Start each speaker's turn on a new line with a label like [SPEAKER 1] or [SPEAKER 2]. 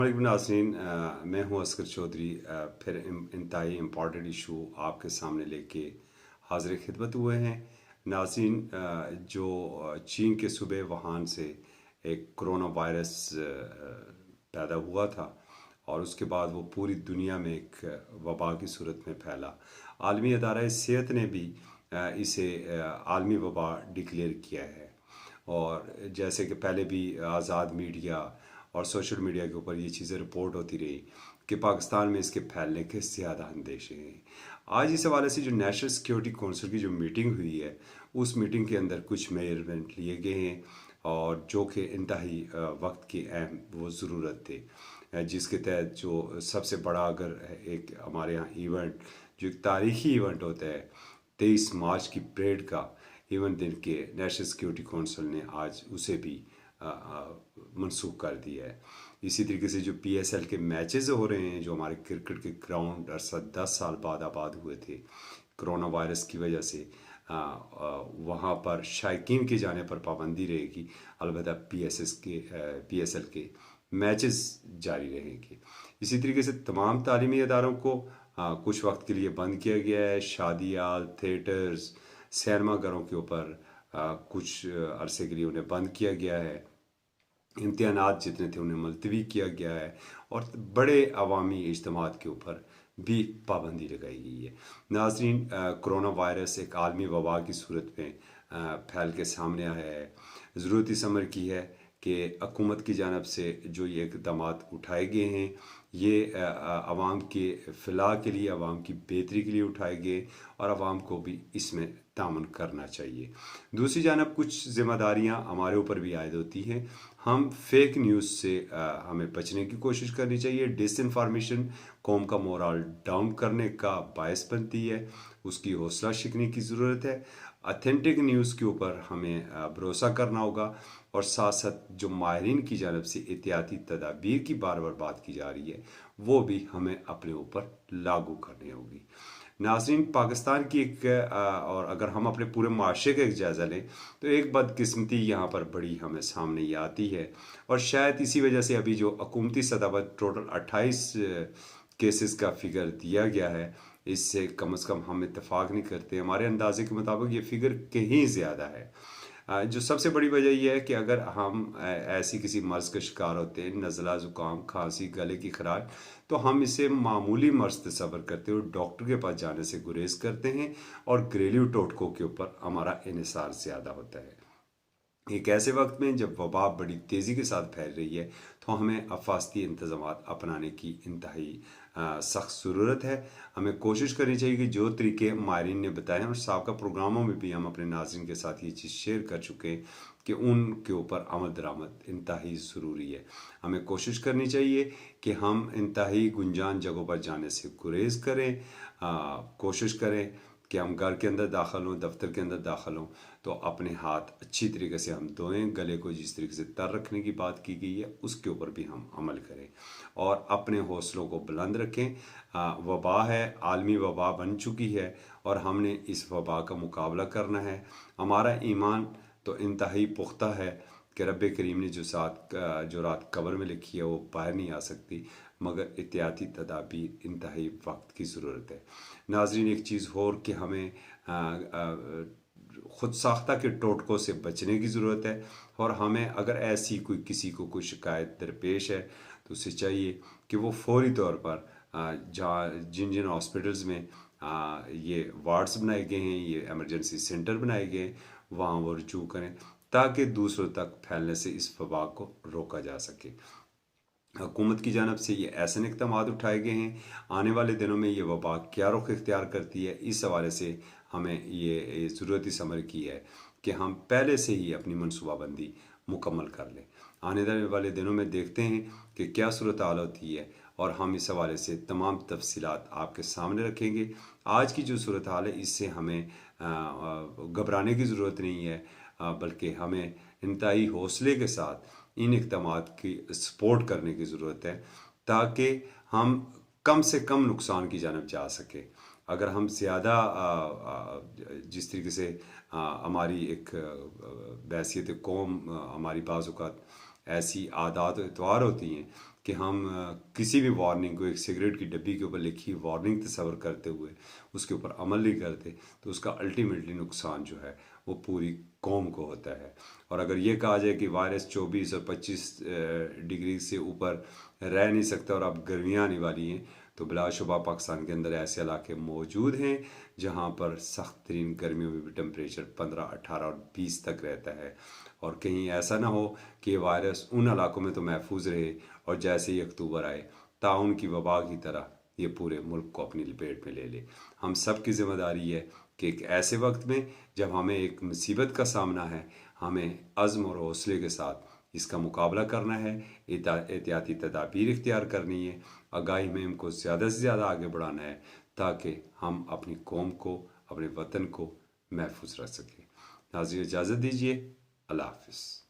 [SPEAKER 1] वालेकुम नाज़रीन, मैं हूं अस्कर चौधरी। फिर इंतहाई इम्पॉर्टेंट इशू आपके सामने लेके हाज़िर खिदमत हुए हैं। नाज़रीन, जो चीन के सूबे वुहान से एक कोरोना वायरस पैदा हुआ था और उसके बाद वो पूरी दुनिया में एक वबा की सूरत में फैला। आलमी अदारा सेहत ने भी इसे आलमी वबा डिक्लेयर किया है। और जैसे कि पहले भी आज़ाद मीडिया और सोशल मीडिया के ऊपर ये चीज़ें रिपोर्ट होती रही कि पाकिस्तान में इसके फैलने के ज़्यादा अंदेशे हैं। आज इस हवाले से जो नेशनल सिक्योरिटी काउंसिल की जो मीटिंग हुई है, उस मीटिंग के अंदर कुछ मेजरमेंट लिए गए हैं और जो कि इंतहाई वक्त की अहम वो ज़रूरत थे, जिसके तहत जो सबसे बड़ा अगर एक हमारे यहाँ इवेंट, जो एक तारीखी इवेंट होता है 23 मार्च की परेड का इवेंट, दिन के नेशनल सिक्योरिटी काउंसिल ने आज उसे भी मनसूख कर दिया है। इसी तरीके से जो PSL के मैचेस हो रहे हैं, जो हमारे क्रिकेट के ग्राउंड 10 साल बाद आबाद हुए थे कोरोना वायरस की वजह से, वहाँ पर शायकीन के जाने पर पाबंदी रहेगी। अलबत्ता PSL के मैचेस जारी रहेंगे। इसी तरीके से तमाम तालीमी अदारों को कुछ वक्त के लिए बंद किया गया है। शादियाल, थिएटर्स, सिनेमा घरों के ऊपर कुछ अरसे के लिए उन्हें बंद किया गया है। इम्तिहानात जितने थे उन्हें मुलतवी किया गया है और बड़े अवामी इज्तिमात के ऊपर भी पाबंदी लगाई गई है। नाज़रीन, कोरोना वायरस एक आलमी वबा की सूरत में फैल के सामने आया है। ज़रूरत इस अमर की है कि हुकूमत की जानब से जो ये इक़दाम उठाए गए हैं, ये आवाम के फ़लाह के लिए, आवाम की बेहतरी के लिए उठाए गए और आवाम को भी इसमें तामन करना चाहिए। दूसरी जानब कुछ ज़िम्मेदारियाँ हमारे ऊपर भी आयद होती हैं। हम फेक न्यूज़ से हमें बचने की कोशिश करनी चाहिए। डिसइंफॉर्मेशन कौम का मोरल डाउन करने का बायस बनती है, उसकी हौसला शिकने की ज़रूरत है। ऑथेंटिक न्यूज़ के ऊपर हमें भरोसा करना होगा और साथ साथ जो माहिरीन की जानब से एहतियाती तदाबीर की बार बार बात की जा रही है, वो भी हमें अपने ऊपर लागू करनी होगी। नाज़रीन, पाकिस्तान की एक और अगर हम अपने पूरे माशरे का एक जायज़ा लें तो एक बदकिस्मती यहाँ पर बड़ी हमें सामने ये आती है और शायद इसी वजह से अभी जो हुकूमती सतह पर टोटल 28 केसेस का फिगर दिया गया है, इससे कम से कम हम इत्तेफाक नहीं करते। हमारे अंदाजे के मुताबिक ये फिगर कहीं ज़्यादा है। जो सबसे बड़ी वजह यह है कि अगर हम ऐसी किसी मर्ज़ का शिकार होते हैं, नज़ला, ज़ुकाम, खांसी, गले की खराश, तो हम इसे मामूली मर्ज़ तस्वर करते हुए डॉक्टर के पास जाने से गुरेज करते हैं और घरेलू टोटकों के ऊपर हमारा इन्हिसार ज़्यादा होता है। एक ऐसे वक्त में जब वबा बड़ी तेज़ी के साथ फैल रही है, तो हमें हिफाजती इंतज़ामात अपनाने की इंतहाई सख्त ज़रूरत है। हमें कोशिश करनी चाहिए कि जो तरीके माहिरीन ने बताए हैं और साबका प्रोग्रामों में भी हम अपने नाज़रीन के साथ ये चीज़ शेयर कर चुके हैं कि उनके ऊपर अमल दरामद इंतहाई ज़रूरी है। हमें कोशिश करनी चाहिए कि हम इंतहाई गुंजान जगहों पर जाने से गुरेज करें। कोशिश करें कि हम घर के अंदर दाखिल हों, दफ्तर के अंदर दाखिल हों तो अपने हाथ अच्छी तरीके से हम धोएं। गले को जिस तरीके से तर रखने की बात की गई है, उसके ऊपर भी हम अमल करें और अपने हौसलों को बुलंद रखें। वबा है, आलमी वबा बन चुकी है और हमने इस वबा का मुकाबला करना है। हमारा ईमान तो इंतहाई पुख्ता है कि रब करीम ने जो रात कब्र में लिखी है वो बाहर नहीं आ सकती, मगर एहतियाती तदाबीर इंतहाई वक्त की ज़रूरत है। नाज़रीन, एक चीज़ और कि हमें ख़ुद साख्ता के टोटकों से बचने की ज़रूरत है और हमें अगर ऐसी किसी को कोई शिकायत दरपेश है तो उसे चाहिए कि वो फौरी तौर पर जहाँ जिन जिन हॉस्पिटल्स में ये वार्ड्स बनाए गए हैं, ये एमरजेंसी सेंटर बनाए गए हैं, वहाँ वो रुजू करें ताकि दूसरों तक फैलने से इस वबा को रोका जा सके। हुकूमत की जानब से ये ऐसे इक़दाम उठाए गए हैं। आने वाले दिनों में ये वबा क्या रुख इख्तियार करती है, इस हवाले से हमें ये ज़रूरत इस अमर की है कि हम पहले से ही अपनी मनसूबाबंदी मुकम्मल कर लें। आने वाले दिनों में देखते हैं कि क्या सूरत हाल होती है और हम इस हवाले से तमाम तफसीलात आपके सामने रखेंगे। आज की जो सूरत हाल है, इससे हमें घबराने की ज़रूरत नहीं है, बल्कि हमें इंतहाई हौसले के साथ इन इक़दामात की सपोर्ट करने की ज़रूरत है ताकि हम कम से कम नुकसान की जानब जा सके। अगर हम ज़्यादा जिस तरीके से हमारी एक बैसियत कौम, हमारी बाज़ औक़ात ऐसी आदात व इतवार होती हैं کہ ہم کسی بھی وارننگ کو، ایک سگریٹ کی ڈبی کے اوپر لکھی وارننگ تصور کرتے ہوئے اس کے اوپر عمل نہیں کرتے تو اس کا الٹیمیٹلی نقصان جو ہے وہ پوری قوم کو ہوتا ہے۔ اور اگر یہ کہا جائے کہ وائرس 24 اور 25 ڈگری سے اوپر رہ نہیں سکتا اور اب گرمیاں آنے والی ہیں، تو بلا شبہ پاکستان کے اندر ایسے علاقے موجود ہیں جہاں پر سخت ترین گرمیوں میں بھی ٹمپریچر 15، 18 اور 20 تک رہتا ہے۔ اور کہیں ایسا نہ ہو کہ یہ وائرس ان علاقوں میں تو محفوظ رہے اور جیسے ہی اکتوبر آئے طاعون کی وبا کی طرح یہ پورے ملک کو اپنی لپیٹ میں لے لے۔ ہم سب کی ذمہ داری ہے کہ ایک ایسے وقت میں جب ہمیں ایک مصیبت کا سامنا ہے، ہمیں عزم اور حوصلے کے ساتھ اس کا مقابلہ کرنا ہے، احتیاطی تدابیر اختیار کرنی ہے، آگاہی مہم کو زیادہ سے زیادہ آگے بڑھانا ہے تاکہ ہم اپنی قوم کو، اپنے وطن کو محفوظ رکھ سکیں۔ ناظرین اجازت دیجیے، اللہ حافظ۔